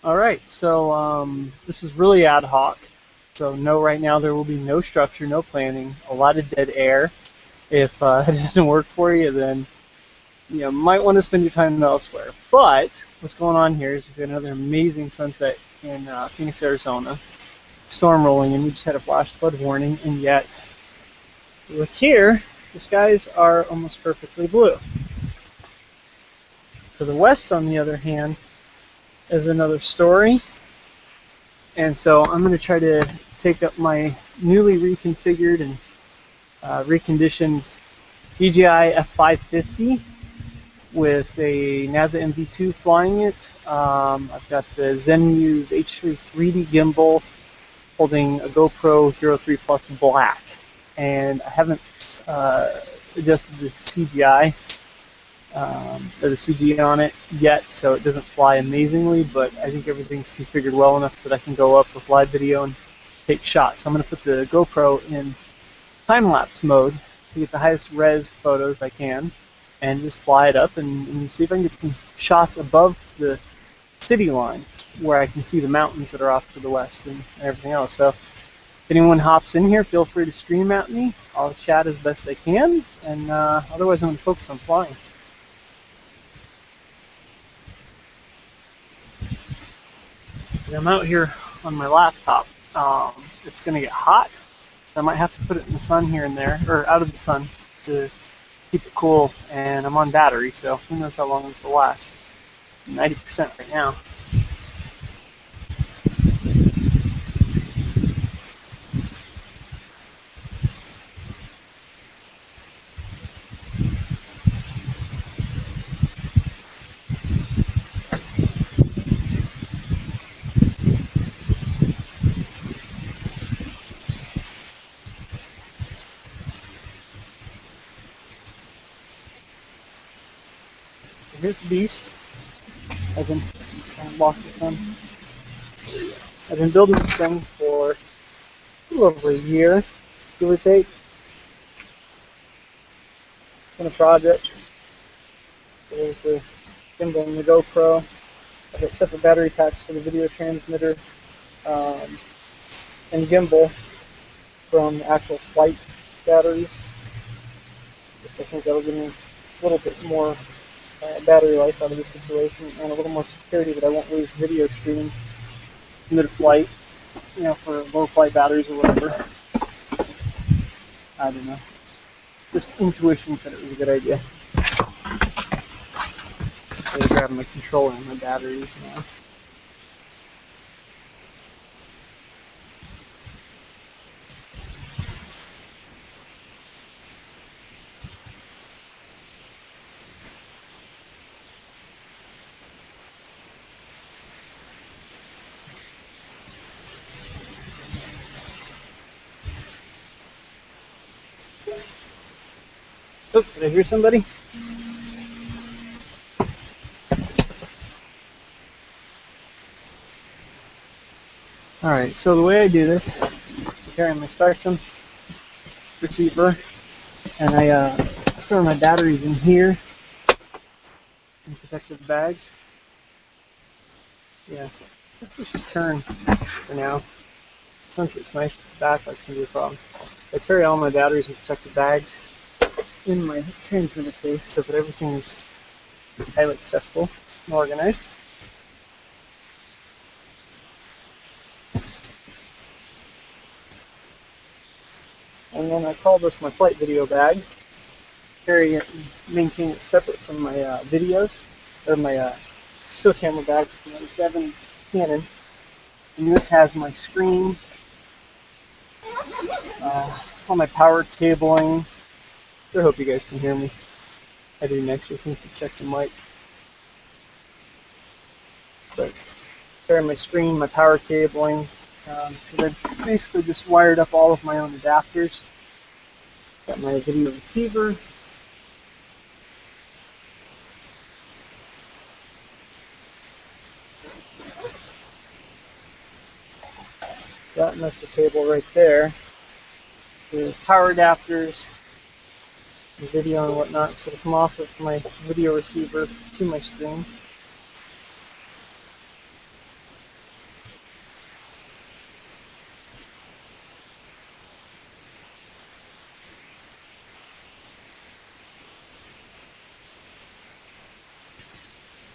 All right, so this is really ad hoc. So no, right now there will be no structure, no planning, a lot of dead air. If it doesn't work for you, then might want to spend your time elsewhere. But what's going on here is we've got another amazing sunset in Phoenix, Arizona. Storm rolling in. We just had a flash flood warning, and yet look here, the skies are almost perfectly blue. To the west, on the other hand, is another story. And so I'm going to try to take up my newly reconfigured and reconditioned DJI F550 with a NASA MV2 flying it. I've got the Zenmuse H3 3D gimbal holding a GoPro Hero 3 Plus Black. And I haven't adjusted the CGI or the CG on it yet, so it doesn't fly amazingly, but I think everything's configured well enough that I can go up with live video and take shots. So I'm going to put the GoPro in time-lapse mode to get the highest res photos I can and just fly it up and see if I can get some shots above the city line where I can see the mountains that are off to the west and everything else. So if anyone hops in here, feel free to scream at me. I'll chat as best I can, and otherwise I'm going to focus on flying. I'm out here on my laptop. It's going to get hot, so I might have to put it in the sun here and there, or out of the sun to keep it cool, and I'm on battery, so who knows how long this will last. 90% right now. So here's the beast. I've been just kind of block the sun. I've been building this thing for a little over a year, give or take. It's been a project. There's the gimbal and the GoPro. I've got separate battery packs for the video transmitter and gimbal from the actual flight batteries. Just I think that'll give me a little bit more battery life out of the situation and a little more security that I won't lose video stream mid-flight, for low flight batteries or whatever. I don't know. Just intuition said it was a good idea. I'm grabbing my controller and my batteries now. Oh, did I hear somebody? Alright, so the way I do this, I carry my Spectrum receiver, and I store my batteries in here in protective bags. Yeah, this should turn for now. Since it's nice back, that's going to be a problem. So I carry all my batteries in protective bags in my transmitter case so that everything is highly accessible and organized. And then I call this my flight video bag. Carry it and maintain it separate from my videos, or my still camera bag with the 7 Canon. And this has my screen, all my power cabling. I hope you guys can hear me. I didn't actually think to check the mic. But carry my screen, my power cabling, because I basically just wired up all of my own adapters. Got my video receiver. That and that's the cable right there. There's power adapters, and video and whatnot, so to come off of my video receiver to my screen.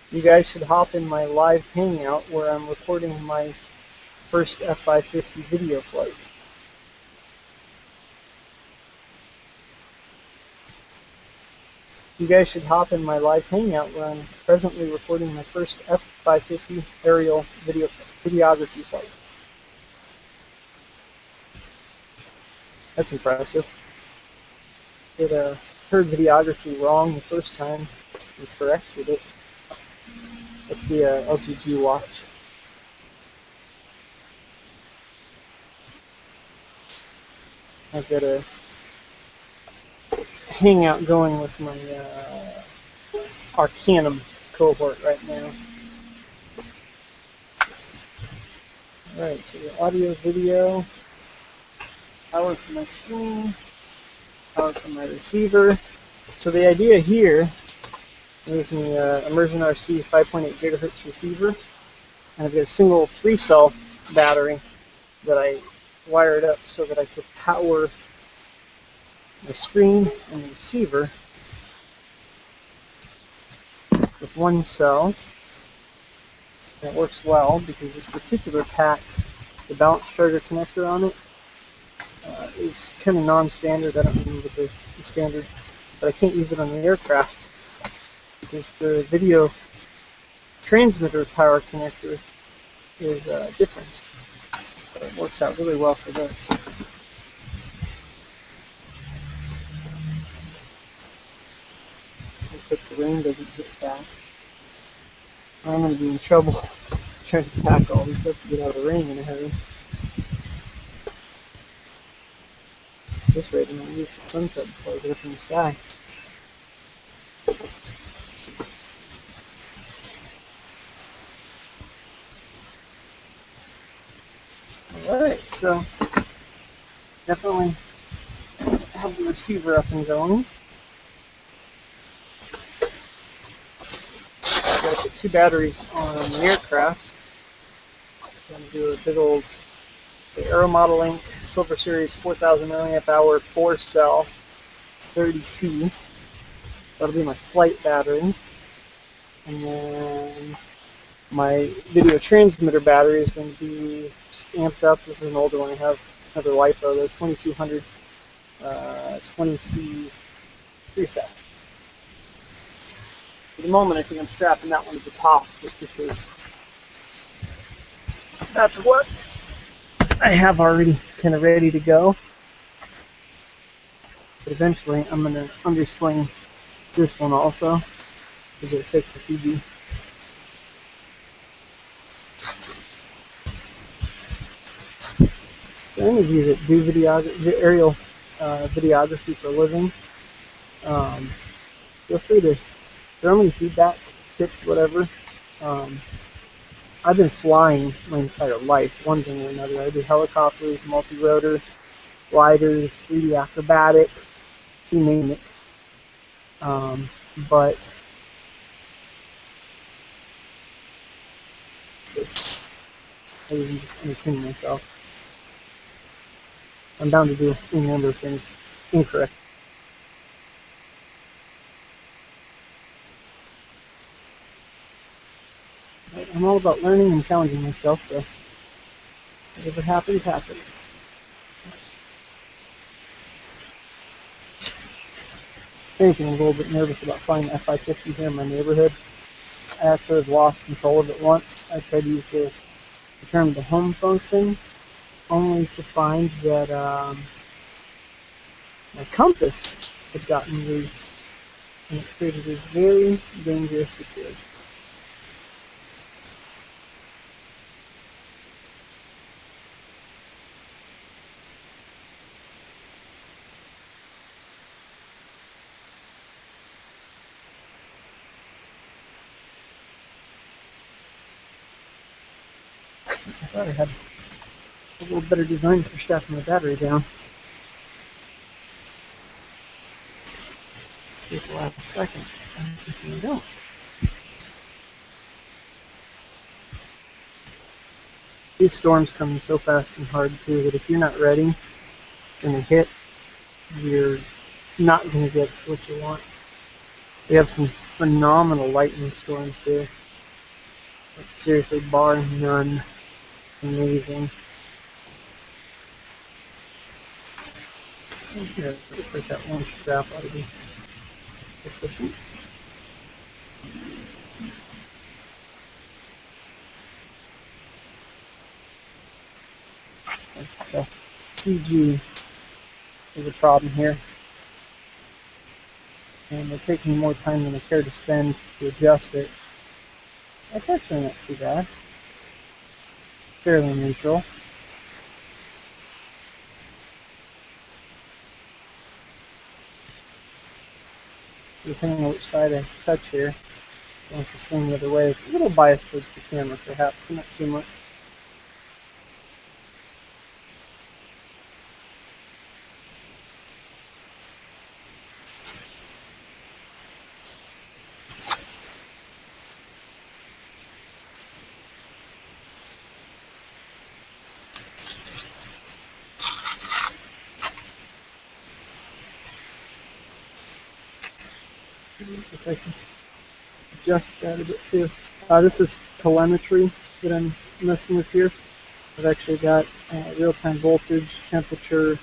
You guys should hop in my live hangout where I'm recording my first F550 video flight. You guys should hop in my live hangout where I'm presently recording my first F550 aerial videography flight. That's impressive. It heard videography wrong the first time and corrected it. That's the LTG watch. I've got a hangout going with my Arcanum cohort right now. Alright, so the audio, video, power from my screen, power from my receiver. So the idea here is in the Immersion RC 5.8 gigahertz receiver, and I've got a single 3-cell battery that I wired up so that I could power the screen and the receiver with one cell. And it works well because this particular pack, the balance charger connector on it, is kind of non-standard. I don't remember the standard, but I can't use it on the aircraft because the video transmitter power connector is different. So it works out really well for this. Hope the rain doesn't hit fast. I'm going to be in trouble trying to pack all these up to get out of the rain in a hurry. At this rate, I'm going to use the sunset before I get up in the sky. Alright, so definitely have the receiver up and going. I've got to put 2 batteries on the aircraft. I'm going to do a big old AeroModelink Silver Series 4000 mAh 4-cell 30C. That'll be my flight battery. And then my video transmitter battery is going to be just amped up. This is an older one. I have another LiPo, the 2200 20C preset. For the moment, I think I'm strapping that one to the top just because that's what I have already kind of ready to go. But eventually, I'm going to undersling this one also to get a safe CB. For any of you that do aerial videography for a living, feel free to throw me feedback, tips, whatever. I've been flying my entire life, one thing or another. I do helicopters, multi-rotor, gliders, 3D acrobatic, you name it. But I even just entertain myself. I'm bound to do any number of things incorrect. But I'm all about learning and challenging myself, so whatever happens, happens. If anything, I'm a little bit nervous about flying F550 here in my neighborhood. I actually have lost control of it once. I tried to use the return to home function, only to find that my compass had gotten loose, and it created a very dangerous situation. I thought I had a little better design for strapping the battery down. Just the last second. I don't. These storms come so fast and hard too that if you're not ready when they hit, you're not going to get what you want. We have some phenomenal lightning storms here. Like, seriously, bar none. Amazing. Here, looks like that one strap ought to be efficient. So, CG is a problem here. And they're taking more time than I care to spend to adjust it. That's actually not too bad. Fairly neutral. Depending on which side I touch here, it wants to swing the other way. A little biased towards the camera, perhaps, but not too much. Guess I can adjust that a bit too. This is telemetry that I'm messing with here. I've actually got real-time voltage, temperature,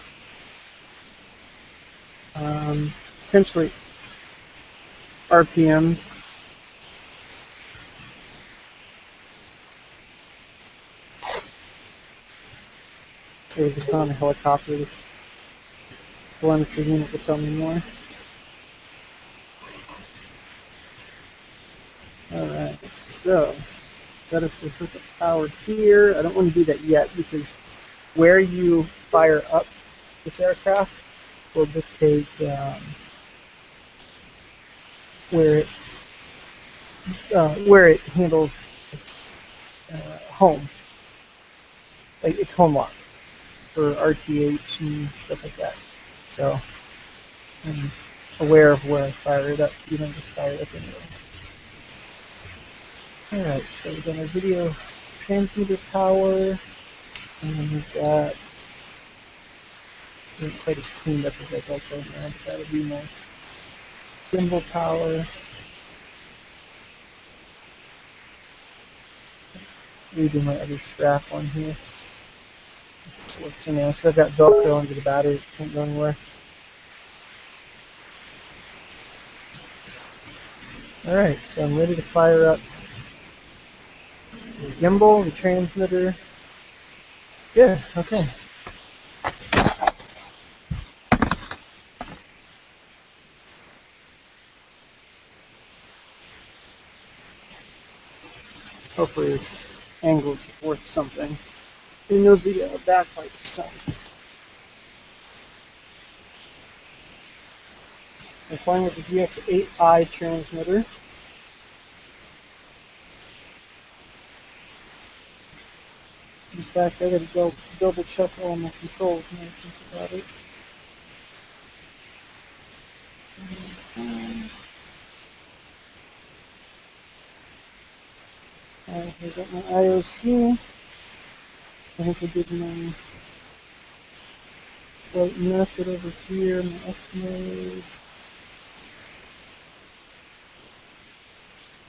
potentially RPMs. Maybe if it's on a helicopter, this telemetry unit will tell me more. Alright, so set up to hook up power here. I don't want to do that yet because where you fire up this aircraft will dictate where it handles home, like its home lock for RTH and stuff like that. So I'm aware of where I fire it up. You don't just fire it up anywhere. Alright, so we've got our video transmitter power, and we've got, not quite as cleaned up as I'd like right now, but that'll be my gimbal power. Redo my other strap on here. It's working now, because I've got Velcro under the battery, it can't go anywhere. Alright, so I'm ready to fire up the gimbal, the transmitter. Good, okay. Hopefully this angle is worth something. You know the backlight or something. I'm flying with the VX8i transmitter. In fact, I gotta go double check all my controls when I think about it. I got my IOC. I think I did my flight method over here, my F mode.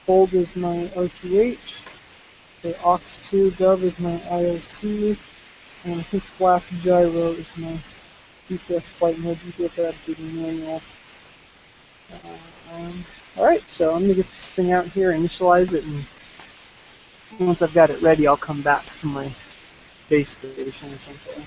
Hold is my RTH. The aux2 gov is my IOC. And I think flap gyro is my GPS flight mode, GPS attitude manual. Alright, so I'm going to get this thing out here, initialize it, and once I've got it ready, I'll come back to my base station essentially.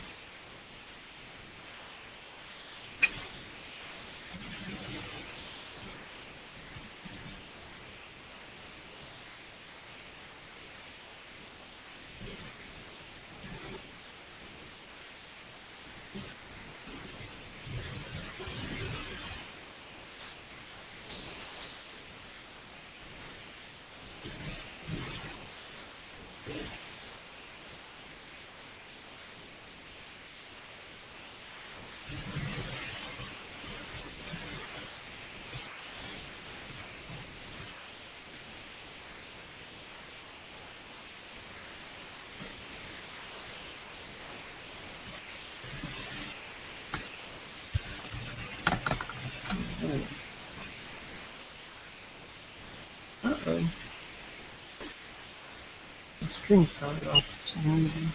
my screen powered off for some reason.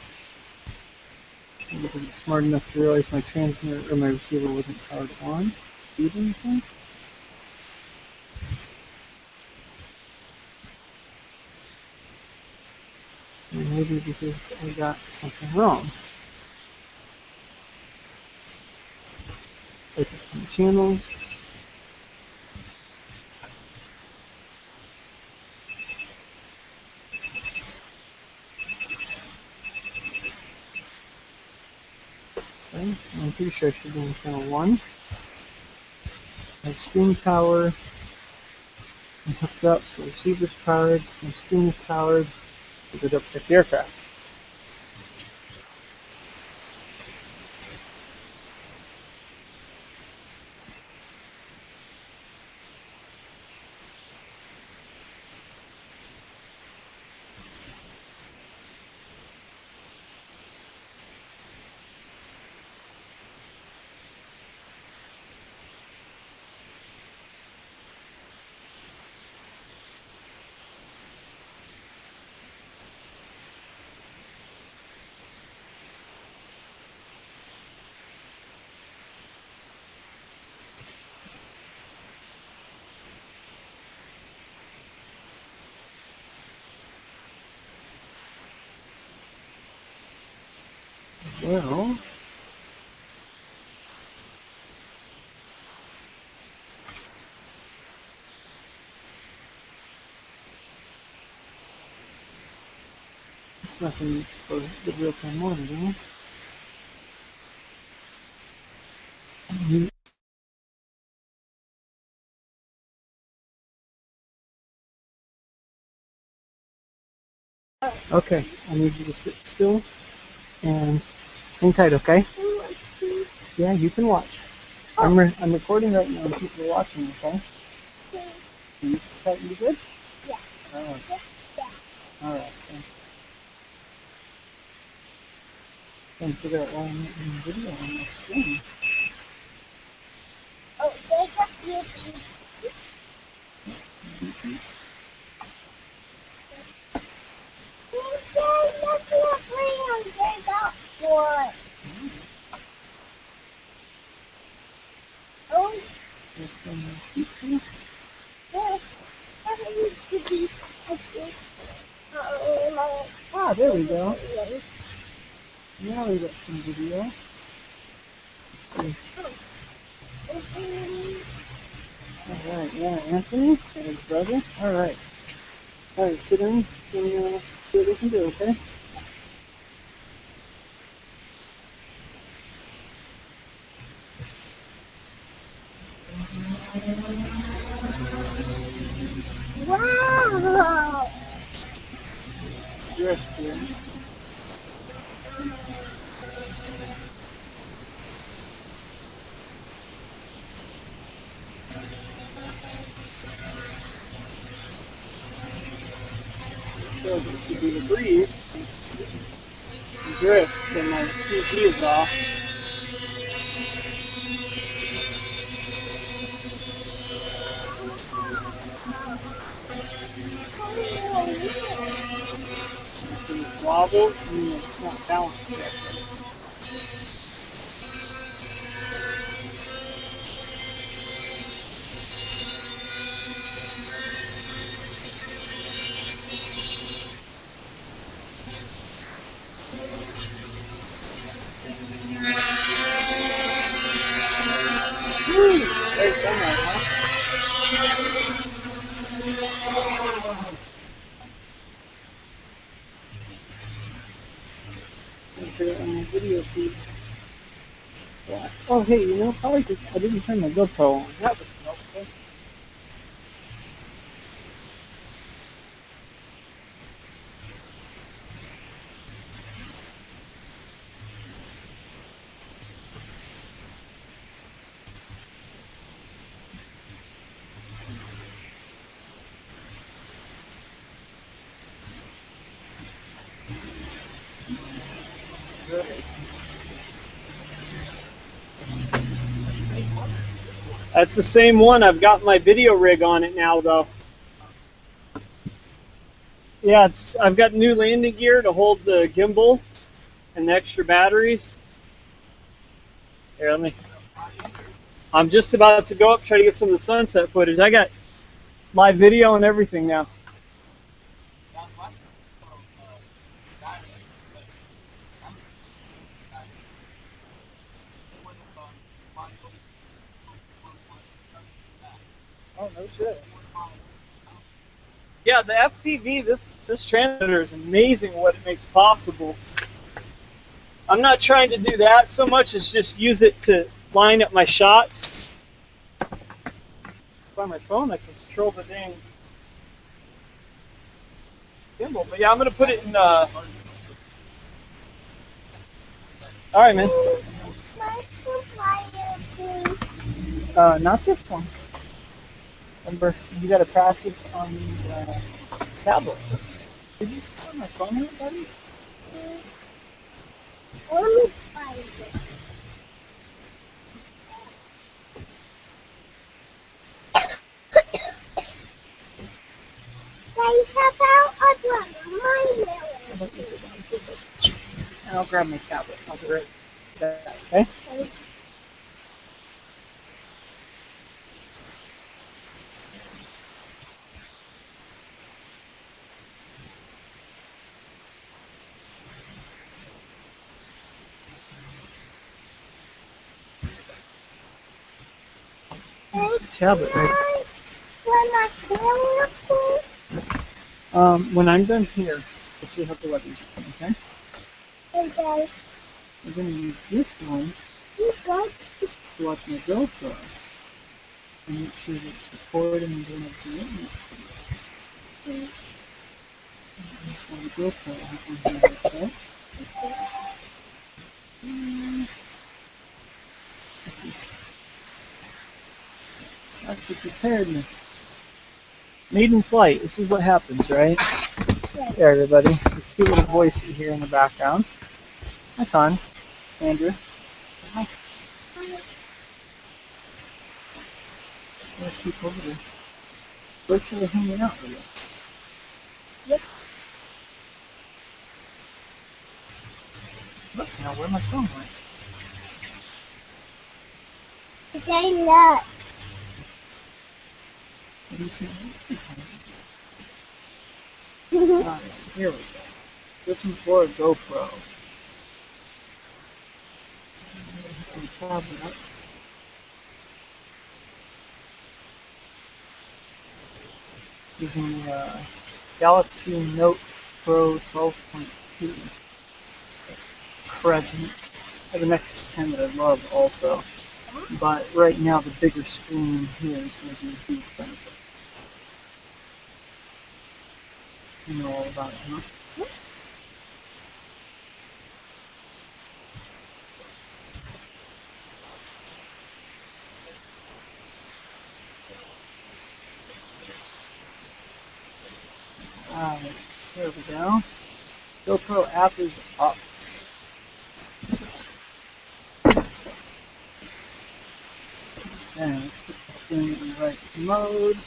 I wasn't smart enough to realize my transmitter or my receiver wasn't powered on. Do anything? And maybe because I got something wrong. Like the channels. Okay, I'm pretty sure I should be on channel 1. My screen power. I'm hooked up, so the receiver's powered, my screen is powered. We'll go double check the aircraft. Well, it's nothing for the real-time monitoring. Okay, I need you to sit still and hang tight, okay? Yeah, you can watch. I'm recording right now and people are watching, okay? Can you sit tight and be good? Yeah. Alright. Yeah. Alright, thanks. Trying to figure out why I'm not getting video on my screen. Oh, there's a beauty. Look at friends. There's that one. Oh, there. Ah, there we go. Now we got some video. Let's see. Alright, yeah, Anthony and his brother. Alright. Alright, sit in and see what we can do, okay? Wow. Drift here. So this should be the breeze. Drift, so my CG is off. So it wobbles and it's not balanced correctly. Very sunlight, huh? Put it on my video feeds. Yeah. Oh, hey, you know, probably because I didn't turn my GoPro on. That would help, okay? That's the same one. I've got my video rig on it now, though. Yeah, I've got new landing gear to hold the gimbal and the extra batteries. Here, I'm just about to go up, try to get some of the sunset footage. I got live video and everything now. Oh, no shit. Yeah, the FPV, this transmitter is amazing what it makes possible. I'm not trying to do that so much as just use it to line up my shots. By my phone, I can control the dang gimbal. But yeah, I'm gonna put it in. All right, man. Not this one. Remember, you gotta practice on the tablet first. Did you see my phone here, buddy? Let me find it. Guys, how about I grab my mirror? And I'll grab my tablet. I'll be right back, okay? There's the tablet, right? When I'm done here, we'll see how the weather's looking, okay? Okay. We're going to use this one to watch my GoPro and make sure that it's recording and doing everything it needs to do. Just on the GoPro, I have one here, okay? This is active preparedness. Maiden flight, this is what happens, right? There, everybody. The cute little voice you hear in the background. My son, Andrew. Hi. There's people over there. Birds are hanging out with us. Yep. Look now, where my phone went. They look. What do you see? Alright, here we go. Looking for a GoPro. Some tablet. Using the Galaxy Note Pro 12.2 present. I have an Nexus 10 that I love also. But right now the bigger screen here is going to be a huge benefit. You know all about it, huh? Alright, there we go. GoPro app is up. Okay, let's put this thing in the right mode.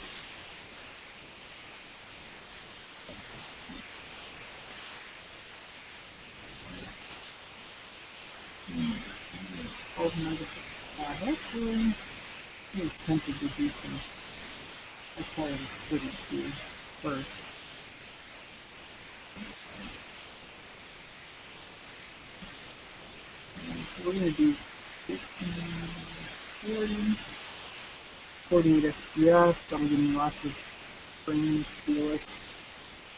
Actually, I'm tempted to do some high-quality footage here first. So we're going to do 48 FPS. That'll give me lots of frames to deal with.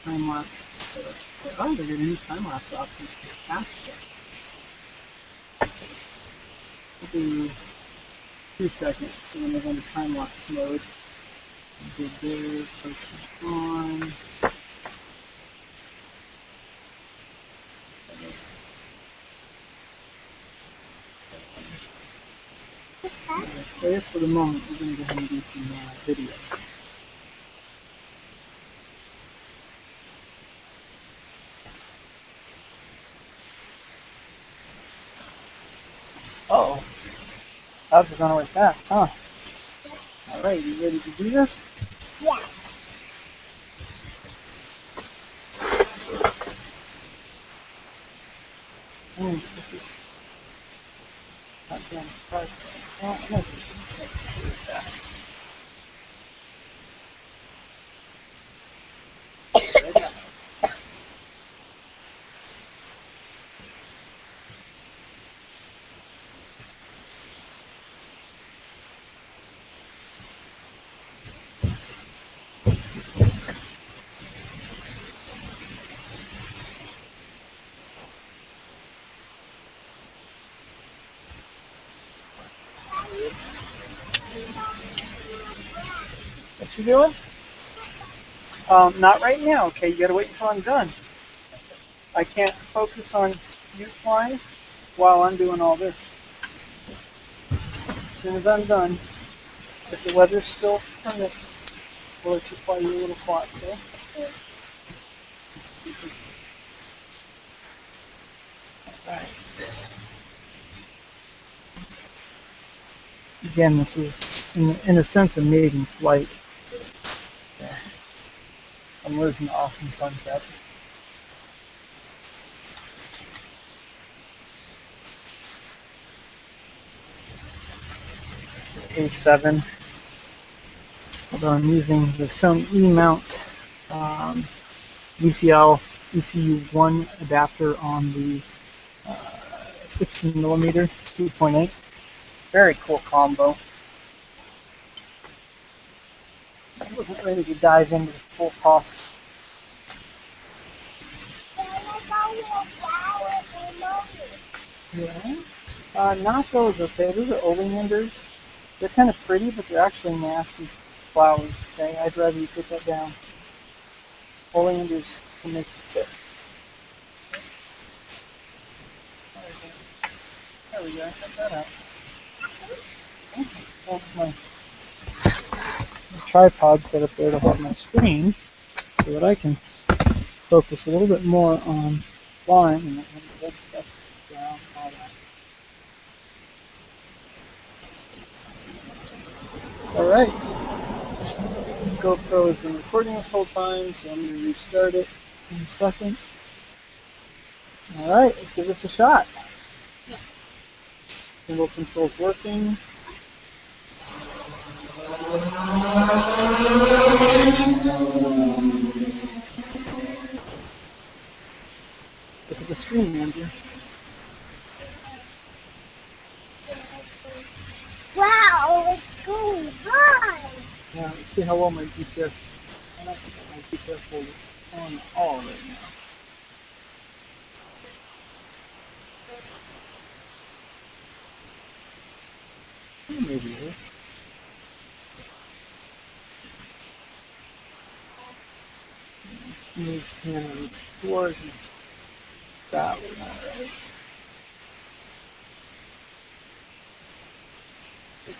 Time lapse. So, oh, they're getting a new time lapse option for capture. We'll do 2 seconds, and then we're going to time lapse mode. Good there, focus on. So I guess for the moment we're going to go ahead and do some video. Uh-oh. Clouds are going away fast, huh? Alright, you ready to do this? Yeah. mean to put this goddamn car. Oh, I'm not just really fast. Right now. What you doing? Not right now, okay? You gotta wait until I'm done. I can't focus on you flying while I'm doing all this. As soon as I'm done, if the weather still permits, we'll let you fly your little quad, okay? Alright. Again, this is, in a sense, a maiden flight. Yeah. I'm losing the awesome sunset. A7. Although I'm using the Sony E-mount VCL ECU1 adapter on the 16mm 2.8. Very cool combo. I wasn't ready to dive into the full cost. Yeah. Not those, okay? Those are oleanders. They're kind of pretty, but they're actually nasty flowers, okay? I'd rather you put that down. Oleanders can make you sick. There we go. Cut that out. That's my tripod set up there to hold my screen so that I can focus a little bit more on flying and hold stuff down, all that. Alright. GoPro has been recording this whole time, so I'm going to restart it in a second. Alright, let's give this a shot. Gimbal controls working. Look at the screen, Andrew. Wow, it's going high. Yeah, let's see how well my GPS. I don't think my GPS will on all right now. Maybe it is. Smooth camera looks gorgeous. That was alright.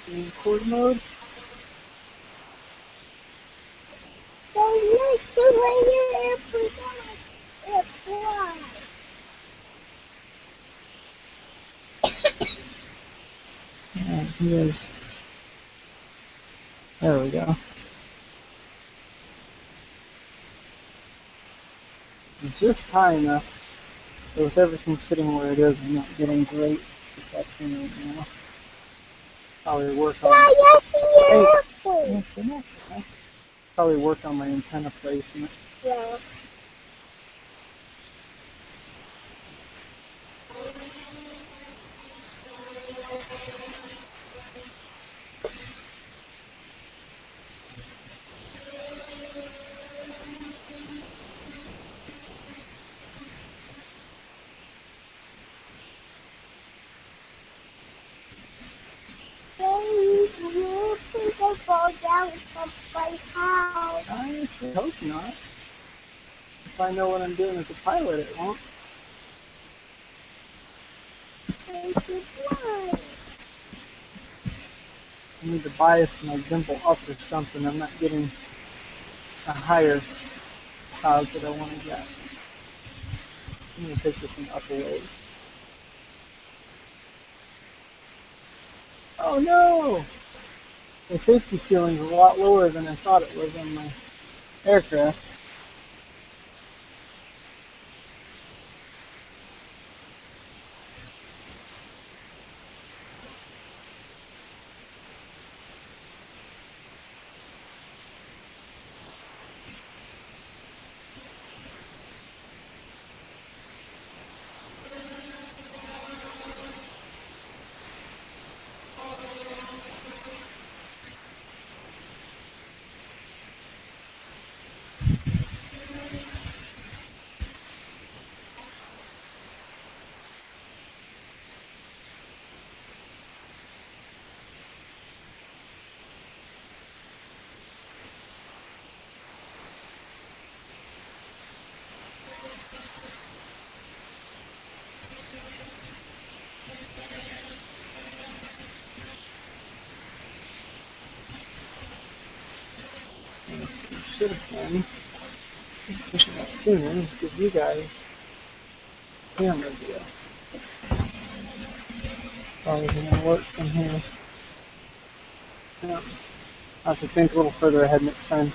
In record mode. They let you lay your airplane down. It flies. Yeah, he is. There we go. Just high enough, but with everything sitting where it is, I'm not getting great reception right now. Probably work on. Dad, I see your airplane. Yes, I know. Probably work on my antenna placement. Yeah. You think I fall down from my house? I sure hope not. If I know what I'm doing as a pilot, it won't. I should fly. I need to bias my gimbal up or something. I'm not getting the higher clouds that I want to get. I'm going to take this in upper ways. Oh no! The safety ceiling is a lot lower than I thought it was on my aircraft. should have been pushing it sooner. Just give you guys a camera view. Probably gonna work from here. Yeah. I'll have to think a little further ahead next time.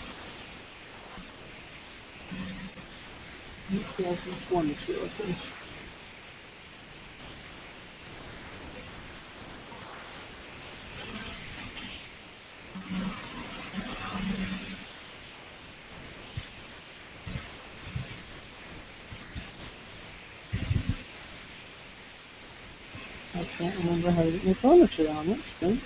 These guys which one that you're looking. I can't remember how to get my telemetry on. That's good.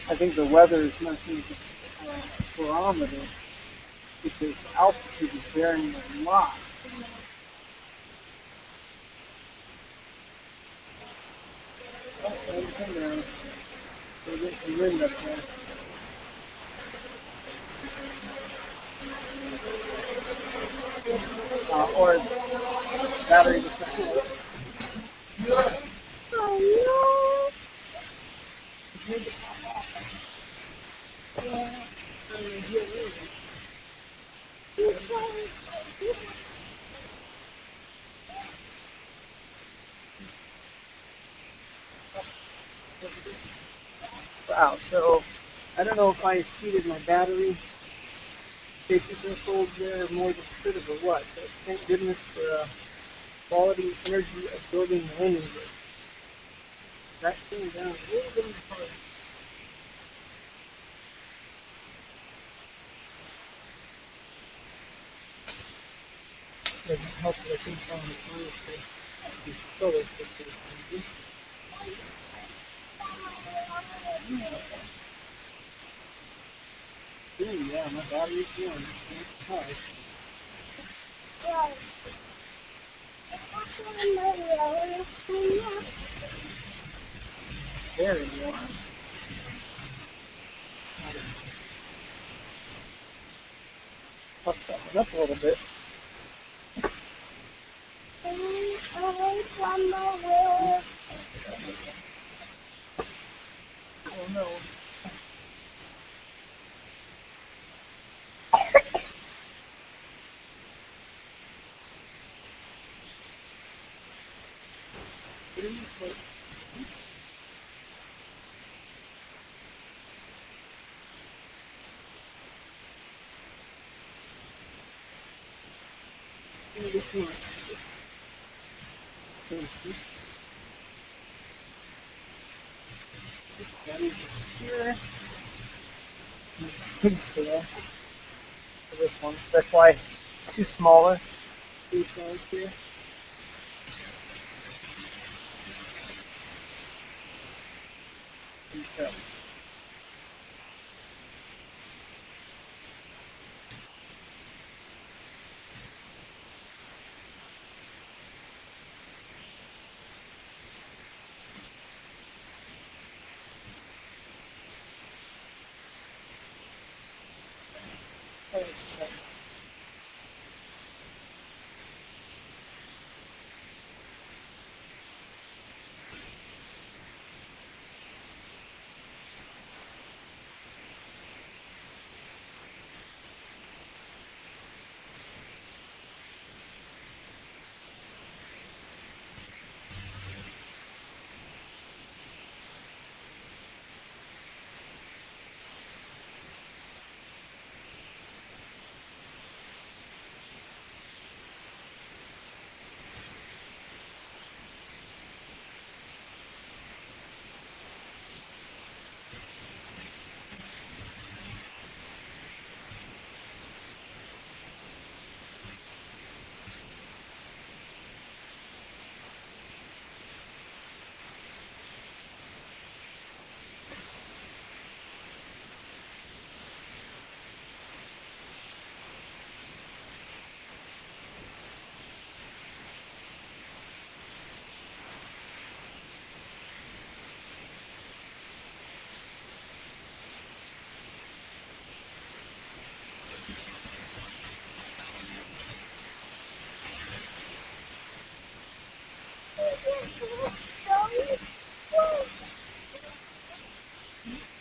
I think the weather is messing with the barometer because the altitude is varying a lot. Oh, let me come down. We'll get some wind up there. Or battery defective. Oh no. Wow, so I don't know if I exceeded my battery safety threshold there more than should have or what, but thank goodness for quality energy absorbing landing gear. That came down a little bit hard. Doesn't help that I think on the phone to control this situation. Yeah, my battery's doing it. Very warm. Puff that one up a little bit. Oh no. Here. For this one, because I fly two smaller size here. Okay.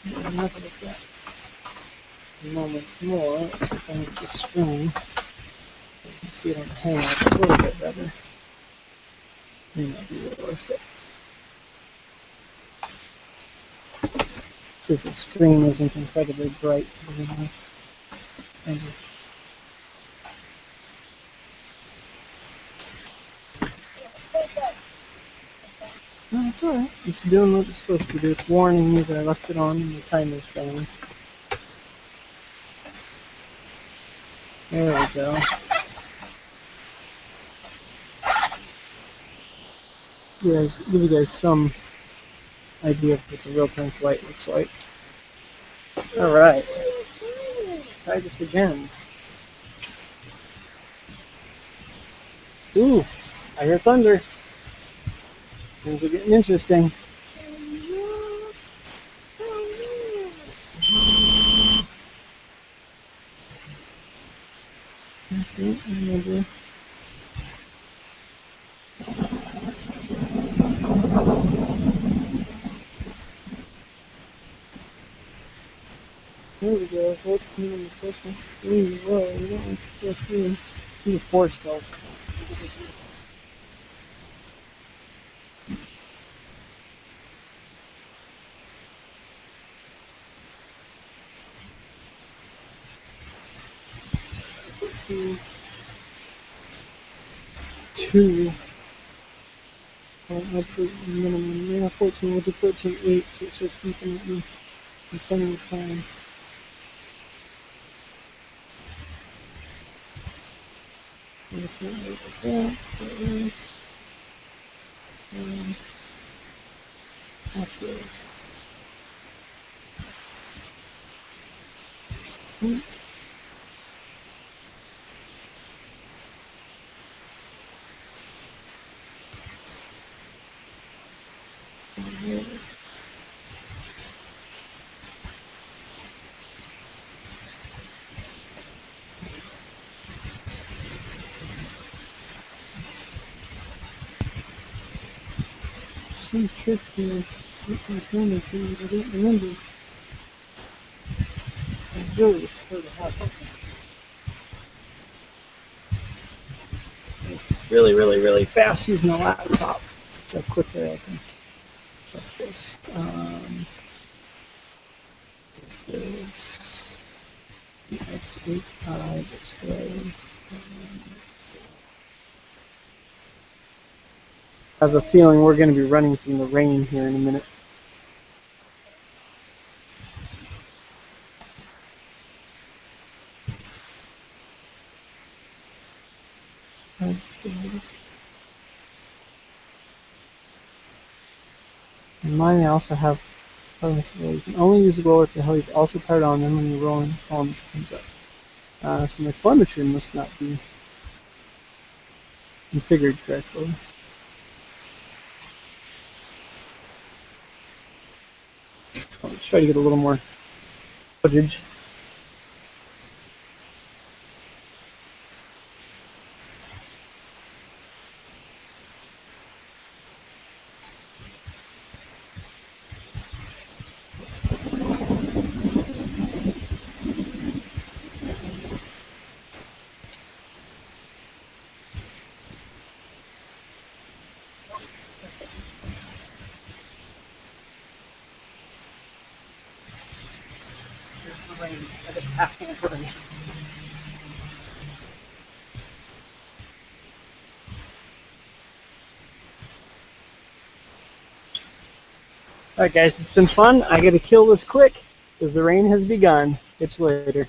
Enough of that. A moment more. Let's see if I can get the screen. You can see it on the hangout a little bit better. May not be realistic. Because the screen isn't incredibly bright. No, it's alright. It's doing what it's supposed to do. It's warning me that I left it on and the timer's going. There we go. Give you guys some idea of what the real-time flight looks like. Alright. Let's try this again. Ooh, I hear thunder. Things are getting interesting. Okay, another. There we go. What's the on the first one? Ooh, whoa, we don't want to go through. Need a force stealth. Two. Absolute minimum. Yeah, 14. We'll do 14.8, so it starts beeping at me. I'm telling the time. This one right like that. That is. Actually. Some trick here. With my camera thing that I don't remember. I really prefer to have really fast using the laptop. So quickly I can check this. This X8i display. I have a feeling we're going to be running from the rain here in a minute. And mine I also have, you can only use the roller if the heli is also powered on, then when you're rolling, telemetry comes up. So my telemetry must not be configured correctly. Let's try to get a little more footage. Alright guys, it's been fun. I gotta kill this quick because the rain has begun. Catch you later.